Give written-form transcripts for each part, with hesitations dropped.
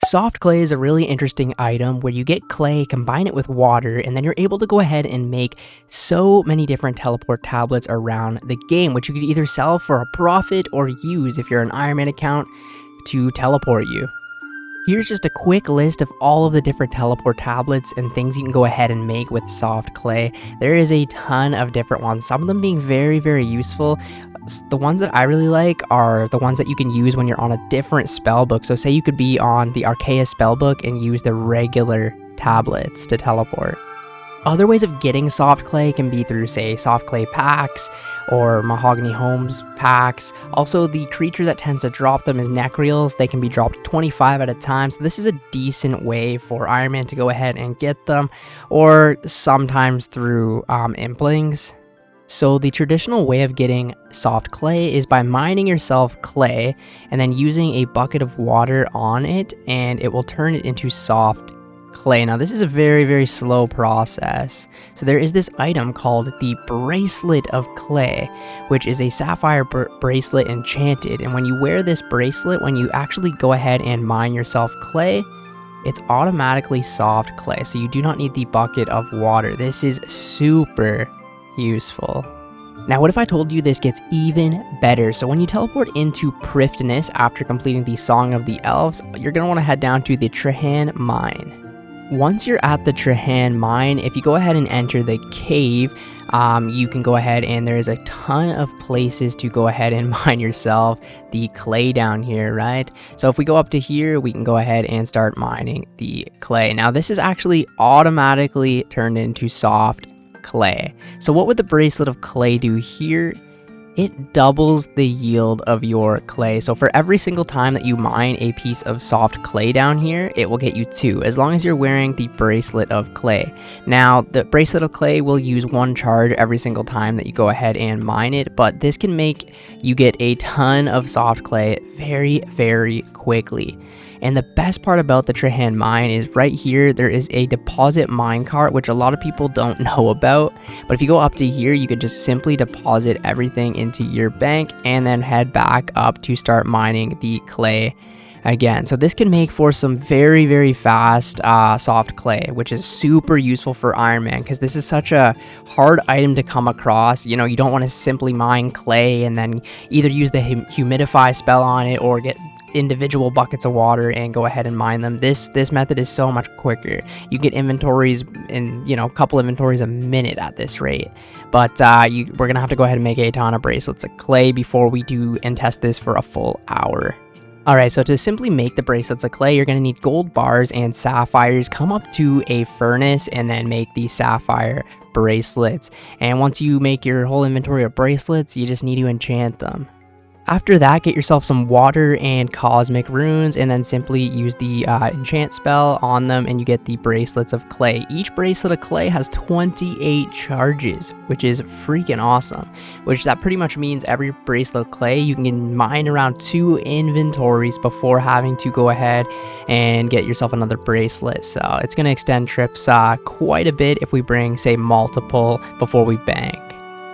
Soft clay is a really interesting item where you get clay, combine it with water, and then you're able to go ahead and make so many different teleport tablets around the game, which you could either sell for a profit or use if you're an Ironman account to teleport you. Here's just a quick list of all of the different teleport tablets and things you can go ahead and make with soft clay. There is a ton of different ones, some of them being very, very useful. The ones that I really like are the ones that you can use when you're on a different spell book. So say you could be on the Archaea spell book and use the regular tablets to teleport. Other ways of getting soft clay can be through, say, soft clay packs or Mahogany Homes packs. Also, the creature that tends to drop them is Necreals. They can be dropped 25 at a time, so this is a decent way for Iron Man to go ahead and get them, or sometimes through implings. So the traditional way of getting soft clay is by mining yourself clay and then using a bucket of water on it, and it will turn it into soft clay. Now this is a very, very slow process. So there is this item called the Bracelet of Clay, which is a sapphire bracelet enchanted, and when you wear this bracelet, when you actually go ahead and mine yourself clay, it's automatically soft clay, so you do not need the bucket of water. This is super useful. Now, what if I told you this gets even better? So when you teleport into Prifddinas after completing the Song of the Elves, you're going to want to head down to the Trahan Mine. Once you're at the Trahan Mine, if you go ahead and enter the cave, you can go ahead and there is a ton of places to go ahead and mine yourself the clay down here, right? So if we go up to here, we can go ahead and start mining the clay. Now this is actually automatically turned into soft clay. So what would the Bracelet of Clay do here? It doubles the yield of your clay. So for every single time that you mine a piece of soft clay down here, it will get you 2, as long as you're wearing the Bracelet of Clay. Now, the Bracelet of Clay will use 1 charge every single time that you go ahead and mine it, but this can make you get a ton of soft clay very, very quickly. And the best part about the Trahan Mine is right here, there is a deposit minecart, which a lot of people don't know about. But if you go up to here, you could just simply deposit everything into your bank and then head back up to start mining the clay again. So this can make for some very, very fast soft clay, which is super useful for Iron Man because this is such a hard item to come across. You know, you don't want to simply mine clay and then either use the humidify spell on it or get individual buckets of water and go ahead and mine them. This method is so much quicker. You get inventories in, you know, a couple inventories a minute at this rate. But we're gonna have to go ahead and make a ton of bracelets of clay before we do and test this for a full hour. Alright, so to simply make the bracelets of clay, you're going to need gold bars and sapphires. Come up to a furnace and then make the sapphire bracelets. And once you make your whole inventory of bracelets, you just need to enchant them. After that, get yourself some water and cosmic runes, and then simply use the enchant spell on them, and you get the bracelets of clay. Each bracelet of clay has 28 charges, which is freaking awesome. Which that pretty much means every bracelet of clay, you can mine around 2 inventories before having to go ahead and get yourself another bracelet. So it's going to extend trips quite a bit if we bring, say, multiple before we bank.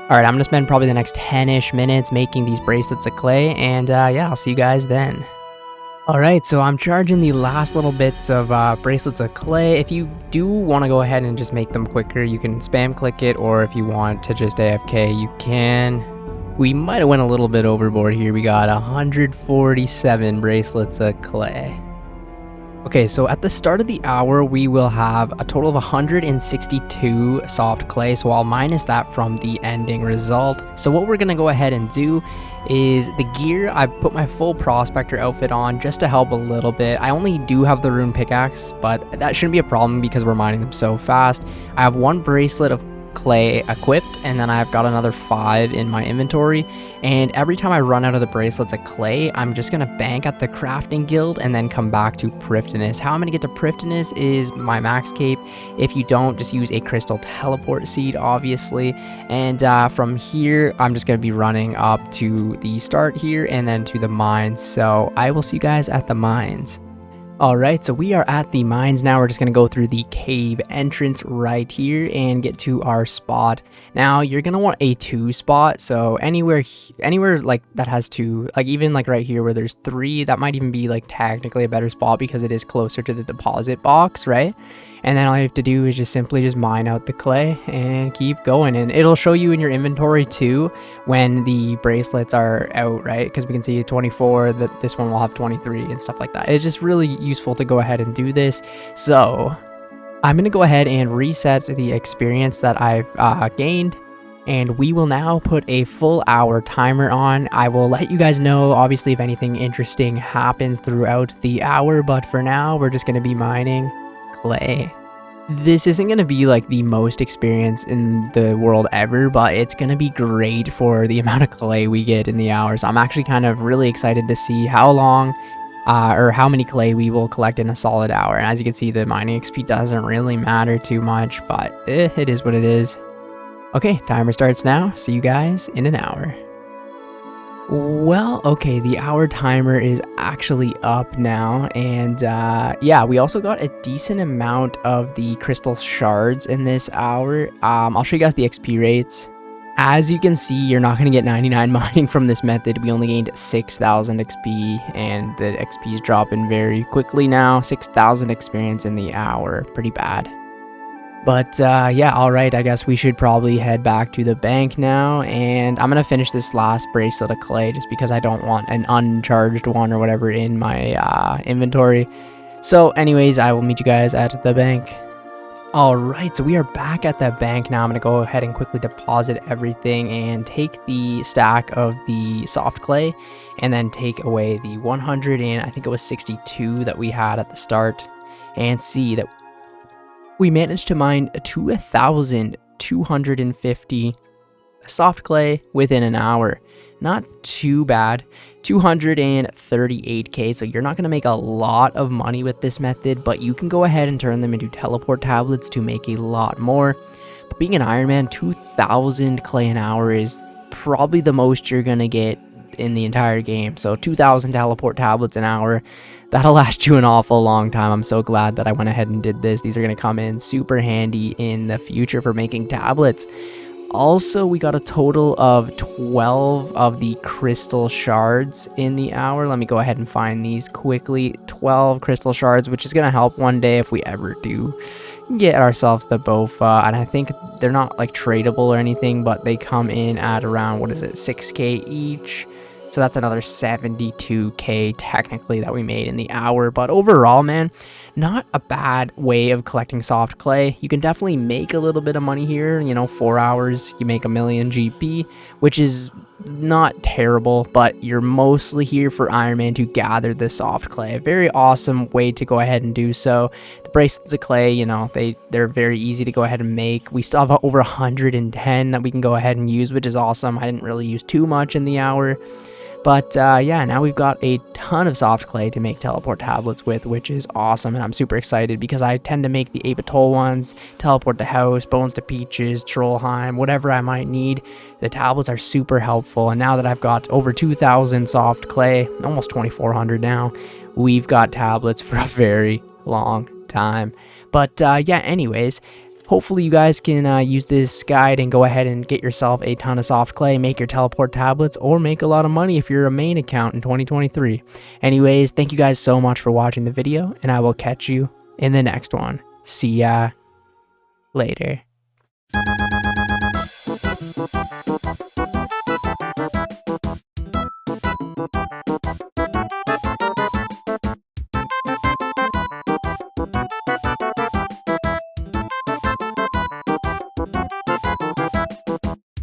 Alright, I'm going to spend probably the next 10-ish minutes making these bracelets of clay, and yeah, I'll see you guys then. Alright, so I'm charging the last little bits of bracelets of clay. If you do want to go ahead and just make them quicker, you can spam click it, or if you want to just AFK, you can. We might have went a little bit overboard here. We got 147 bracelets of clay. Okay, so at the start of the hour, we will have a total of 162 soft clay, so I'll minus that from the ending result. So what we're going to go ahead and do is the gear. I put my full prospector outfit on just to help a little bit. I only do have the rune pickaxe, but that shouldn't be a problem because we're mining them so fast. I have 1 bracelet of clay equipped, and then I've got another 5 in my inventory, and every time I run out of the bracelets of clay, I'm just gonna bank at the crafting guild and then come back to Prifddinas. How I'm gonna get to Prifddinas is my max cape. If you don't, just use a crystal teleport seed, obviously, and from here I'm just gonna be running up to the start here and then to the mines. So I will see you guys at the mines. Alright, so we are at the mines now. We're just going to go through the cave entrance right here and get to our spot. Now, you're going to want a 2 spot, so anywhere like that has 2, like even like right here where there's 3, that might even be like technically a better spot because it is closer to the deposit box, right? And then all you have to do is just simply just mine out the clay and keep going, and it'll show you in your inventory too when the bracelets are out, right? Because we can see 24, that this one will have 23 and stuff like that. It's just really useful to go ahead and do this. So I'm going to go ahead and reset the experience that I've gained, and we will now put a full hour timer on. I will let you guys know, obviously, if anything interesting happens throughout the hour, but for now, we're just going to be mining clay. This isn't going to be like the most experience in the world ever, but it's going to be great for the amount of clay we get in the hour. So I'm actually kind of really excited to see how long or how many clay we will collect in a solid hour. And as you can see, the mining XP doesn't really matter too much, but it is what it is. Okay, timer starts now. See you guys in an hour. Well, okay, the hour timer is actually up now, and yeah, we also got a decent amount of the crystal shards in this hour. I'll show you guys the XP rates. As you can see, you're not going to get 99 mining from this method. We only gained 6,000 XP, and the XP is dropping very quickly now. 6,000 experience in the hour, pretty bad. But yeah, alright, I guess we should probably head back to the bank now, and I'm going to finish this last bracelet of clay just because I don't want an uncharged one or whatever in my inventory. So anyways, I will meet you guys at the bank. Alright, so we are back at the bank now. I'm going to go ahead and quickly deposit everything and take the stack of the soft clay and then take away the 100 and I think it was 62 that we had at the start, and see that we managed to mine 2,250 soft clay within an hour. Not too bad. 238k, so you're not going to make a lot of money with this method, but you can go ahead and turn them into teleport tablets to make a lot more. But being an Ironman, 2,000 clay an hour is probably the most you're going to get in the entire game. So 2,000 teleport tablets an hour, that'll last you an awful long time. I'm so glad that I went ahead and did this. These are going to come in super handy in the future for making tablets. Also, we got a total of 12 of the crystal shards in the hour. Let me go ahead and find these quickly. 12 crystal shards, which is going to help one day if we ever do get ourselves the BOFA. And I think they're not like tradable or anything, but they come in at around, what is it, 6k each. So that's another 72k technically that we made in the hour. But overall, man, not a bad way of collecting soft clay. You can definitely make a little bit of money here. You know, 4 hours, you make 1,000,000 GP, which is not terrible, but you're mostly here for Ironman to gather the soft clay. A very awesome way to go ahead and do so. The bracelets of clay, you know, they're very easy to go ahead and make. We still have over 110 that we can go ahead and use, which is awesome. I didn't really use too much in the hour. But yeah, now we've got a ton of soft clay to make teleport tablets with, which is awesome, and I'm super excited because I tend to make the Apatol ones, teleport to house, bones to peaches, Trollheim, whatever I might need. The tablets are super helpful, and now that I've got over 2,000 soft clay, almost 2,400 now, we've got tablets for a very long time. But yeah, anyways, hopefully you guys can use this guide and go ahead and get yourself a ton of soft clay, make your teleport tablets, or make a lot of money if you're a main account in 2023. Anyways, thank you guys so much for watching the video, and I will catch you in the next one. See ya later.